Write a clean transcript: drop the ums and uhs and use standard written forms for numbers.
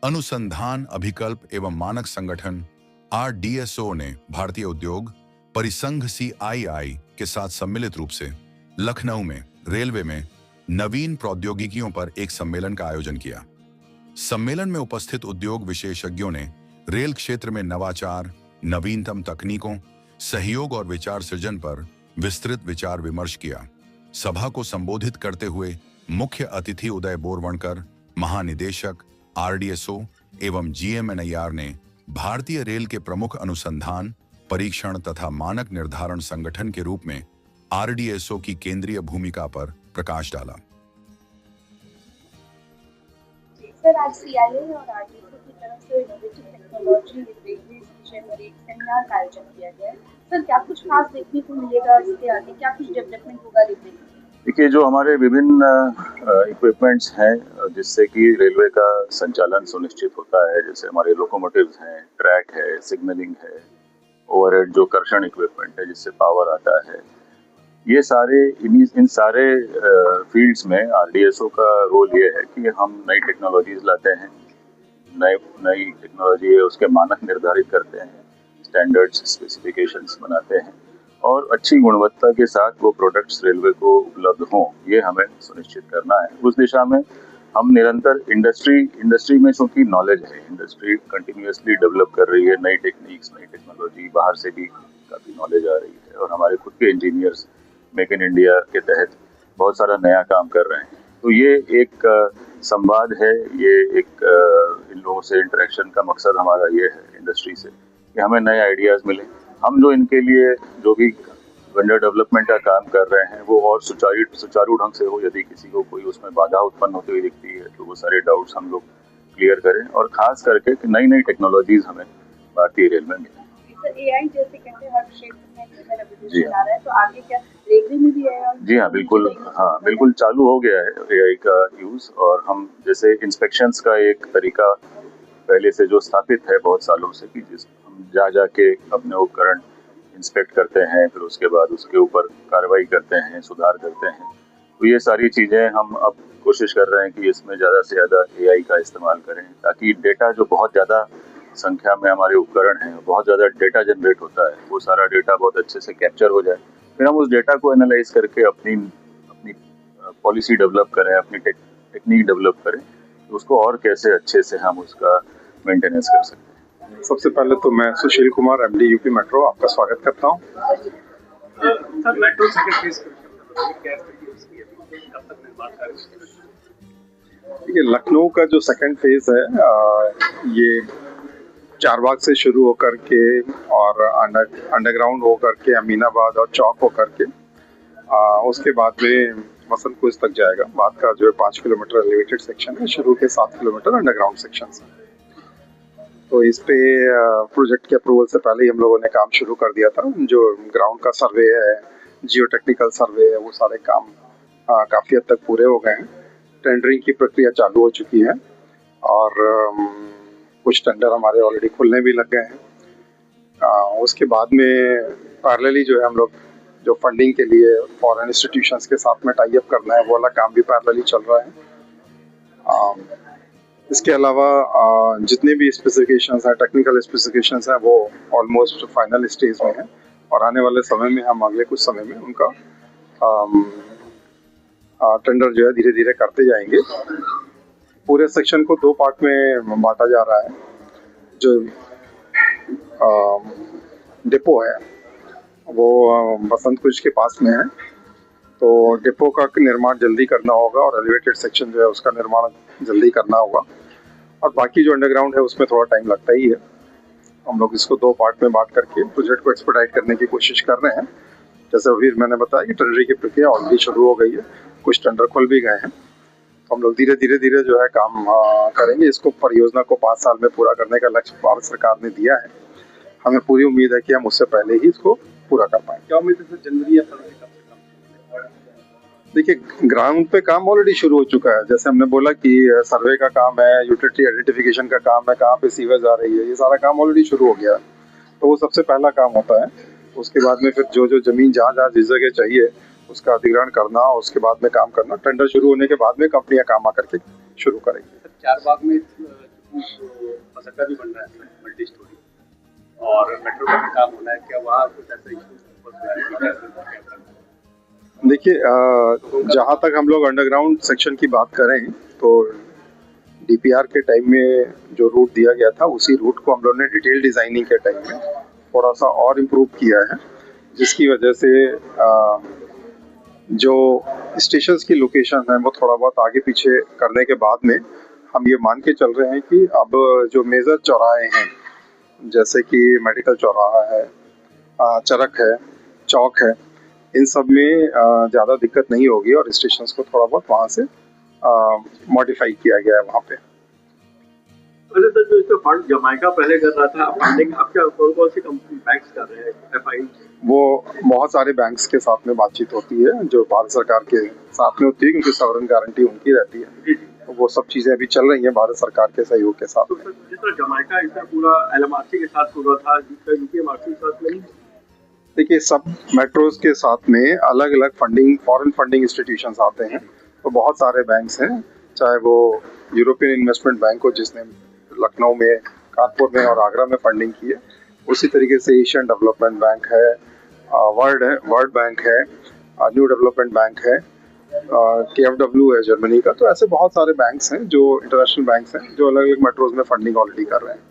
अनुसंधान अभिकल्प एवं मानक संगठन RDSO ने भारतीय उद्योग परिसंघ CII के साथ सम्मिलित रूप से लखनऊ में रेलवे में नवीन प्रौद्योगिकियों पर एक सम्मेलन का आयोजन किया। सम्मेलन में उपस्थित उद्योग विशेषज्ञों ने रेल क्षेत्र में नवाचार, नवीनतम तकनीकों, सहयोग और विचार सृजन पर विस्तृत विचार विमर्श किया। सभा को संबोधित करते हुए मुख्य अतिथि उदय बोरवणकर, महानिदेशक RDSO एवं GMNIR ने भारतीय रेल के प्रमुख अनुसंधान, परीक्षण तथा मानक निर्धारण संगठन के रूप में RDSO की केंद्रीय भूमिका पर प्रकाश डाला। सर, आज CII और RDSO की तरफ से इनोवेटिव टेक्नोलॉजी रेलवे विषय पर एक सेमिनार का आयोजन किया गया है। सर, क्या कुछ खास देखने को मिलेगा इसके आगे, क्या कुछ डेवलपमेंट होगा रेलवे में? देखिए, जो हमारे विभिन्न इक्विपमेंट्स हैं जिससे कि रेलवे का संचालन सुनिश्चित होता है, जैसे हमारे लोकोमोटिव्स हैं, ट्रैक है, सिग्नलिंग है, ओवरहेड जो कर्षण इक्विपमेंट है जिससे पावर आता है, ये सारे इन सारे फील्ड्स में RDSO का रोल ये है कि हम नई टेक्नोलॉजीज लाते हैं, नई टेक्नोलॉजी है उसके मानक निर्धारित करते हैं, स्टैंडर्ड्स, स्पेसिफिकेशंस बनाते हैं और अच्छी गुणवत्ता के साथ वो प्रोडक्ट्स रेलवे को उपलब्ध हों, ये हमें सुनिश्चित करना है। उस दिशा में हम निरंतर इंडस्ट्री में चूँकि नॉलेज है, इंडस्ट्री कंटिन्यूअसली डेवलप कर रही है, नई टेक्निक्स, नई टेक्नोलॉजी, बाहर से भी काफ़ी नॉलेज आ रही है और हमारे खुद के इंजीनियर्स मेक इन इंडिया के तहत बहुत सारा नया काम कर रहे हैं। तो ये एक संवाद है, ये एक इन लोगों से इंटरेक्शन का मकसद हमारा ये है इंडस्ट्री से कि हमें नए आइडियाज़ मिले। हम जो इनके लिए जो भी वेंडर डेवलपमेंट का काम कर रहे हैं वो और सुचारू ढंग से हो। यदि किसी को कोई उसमें बाधा उत्पन्न होती हुई दिखती है तो वो सारे डाउट्स हम लोग क्लियर करें और खास करके कि नई नई टेक्नोलॉजीज हमें भारतीय रेल में मिले। AI जैसे कहते हैं हर क्षेत्र में रेवोल्यूशन आ रहा है, तो आगे क्या रेलवे में भी AI? जी हाँ, बिल्कुल चालू हो गया है AI का यूज़। और हम जैसे इंस्पेक्शंस का एक तरीका पहले से जो स्थापित है बहुत सालों से कि जिस हम जाके अपने उपकरण इंस्पेक्ट करते हैं, फिर उसके बाद उसके ऊपर कार्रवाई करते हैं, सुधार करते हैं, तो ये सारी चीज़ें हम अब कोशिश कर रहे हैं कि इसमें ज़्यादा से ज़्यादा AI का इस्तेमाल करें ताकि डेटा जो बहुत ज़्यादा संख्या में हमारे उपकरण हैं, बहुत ज़्यादा डेटा जनरेट होता है, वो सारा डेटा बहुत अच्छे से कैप्चर हो जाए। फिर हम उस डेटा को एनालाइज करके अपनी पॉलिसी डेवलप करें, अपनी टेक्निक डेवलप करें, तो उसको और कैसे अच्छे से हम उसका मेंटेनेंस कर सकते हैं। सबसे पहले तो मैं Sushil Kumar, MD UP metro, आपका स्वागत करता हूँ। सर, मेट्रो सेकंड फेज ये लखनऊ का जो सेकंड फेज है ये चारबाग से शुरू होकर के और अंडरग्राउंड होकर के अमीनाबाद और चौक होकर के उसके बाद में वसंत कुंज तक जाएगा। बाद का जो है 5 किलोमीटर एलिवेटेड सेक्शन है, शुरू के 7 किलोमीटर अंडरग्राउंड सेक्शन है। तो इस पे प्रोजेक्ट के अप्रूवल से पहले ही हम लोगों ने काम शुरू कर दिया था। जो ग्राउंड का सर्वे है, जियो टेक्निकल सर्वे है, वो सारे काम काफ़ी हद तक पूरे हो गए हैं। टेंडरिंग की प्रक्रिया चालू हो चुकी है और कुछ टेंडर हमारे ऑलरेडी खुलने भी लग गए हैं। उसके बाद में पैरेलली जो है हम लोग जो फंडिंग के लिए फॉरेन इंस्टीट्यूशंस के साथ में टाई अप करना है, वो वाला काम भी पैरेलली चल रहा है। इसके अलावा जितने भी स्पेसिफिकेशंस हैं, टेक्निकल स्पेसिफिकेशंस हैं, वो ऑलमोस्ट फाइनल स्टेज में हैं और आने वाले समय में हम अगले कुछ समय में उनका टेंडर जो है धीरे धीरे करते जाएंगे। पूरे सेक्शन को 2 पार्ट में बांटा जा रहा है। जो डिपो है वो बसंत कुंज के पास में है, तो डिपो का निर्माण जल्दी करना होगा और एलिवेटेड सेक्शन जो है उसका निर्माण जल्दी करना होगा। और बाकी जो अंडरग्राउंड है उसमें थोड़ा टाइम लगता ही है। हम लोग इसको 2 पार्ट में बांट करके प्रोजेक्ट को एक्सपेडाइट करने की कोशिश कर रहे हैं। जैसे अभी मैंने बताया कि टेंडरिंग की प्रक्रिया ऑलरेडी शुरू हो गई है, कुछ टेंडर खुल भी गए हैं। तो हम लोग धीरे धीरे जो है काम करेंगे। इसको परियोजना को 5 साल में पूरा करने का लक्ष्य भारत सरकार ने दिया है। हमें पूरी उम्मीद है कि हम उससे पहले ही इसको पूरा कर पाएंगे। क्या उम्मीद है जनवरी या फरवरी कब से काम? देखिए, ग्राउंड पे काम ऑलरेडी शुरू हो चुका है। जैसे हमने बोला कि सर्वे का काम है, यूटिलिटी आइडेंटिफिकेशन का काम है, कहाँ पे सीवेज आ रही है, ये सारा काम ऑलरेडी शुरू हो गया है। तो वो सबसे पहला काम होता है। उसके बाद में फिर जो जमीन जहाँ जिस जगह चाहिए उसका अधिग्रहण करना, उसके बाद में काम करना। टेंडर शुरू होने के बाद में कंपनियां काम आकर के शुरू करेंगी। चारबाग में बस अड्डा भी बन रहा है मल्टी स्टोरी, और मेट्रो का भी काम होना है, क्या वहाँ कुछ ऐसा इशू? देखिए, जहाँ तक हम लोग अंडरग्राउंड सेक्शन की बात करें तो डीपीआर के टाइम में जो रूट दिया गया था उसी रूट को हम लोग ने डिटेल डिजाइनिंग के टाइम में थोड़ा सा और इम्प्रूव किया है, जिसकी वजह से जो स्टेशंस की लोकेशन है वो थोड़ा बहुत आगे पीछे करने के बाद में हम ये मान के चल रहे हैं कि अब जो मेजर चौराहे हैं जैसे कि मेडिकल चौराहा है, चरक है, चौक है, इन सब में ज़्यादा दिक्कत नहीं होगी और स्टेशंस को थोड़ा बहुत वहाँ से मॉडिफाई किया गया है वहाँ पे। अरे सर, जो इसका फंड जमाइका पहले कर रहा था, फंडिंग अब क्या कौन कौन सी कंपनी बैंक्स कर रहे हैं एफआई? वो बहुत सारे बैंक्स के साथ में बातचीत होती है जो भारत सरकार के साथ में होती है, क्योंकि सॉवरेन गारंटी उनकी रहती है। तो वो सब चीज़ें अभी चल रही हैं भारत सरकार के सहयोग के साथ तो में। सर, जिस तरह जमाइका इसका पूरा एलएमआरसी के साथ पूरा था, यूपीएमआरसी के साथ नहीं? देखिए, सब मेट्रोज के साथ में अलग अलग फंडिंग, फॉरेन फंडिंग इंस्टीट्यूशंस आते हैं। तो बहुत सारे बैंक्स हैं, चाहे वो यूरोपियन इन्वेस्टमेंट बैंक हो जिसने लखनऊ में, कानपुर में और आगरा में फंडिंग की है, उसी तरीके से एशियन डेवलपमेंट बैंक है, वर्ल्ड बैंक है, न्यू डेवलपमेंट बैंक है, KfW है जर्मनी का। तो ऐसे बहुत सारे बैंक्स हैं जो इंटरनेशनल बैंक्स हैं जो अलग अलग मेट्रोज में फंडिंग ऑलरेडी कर रहे हैं।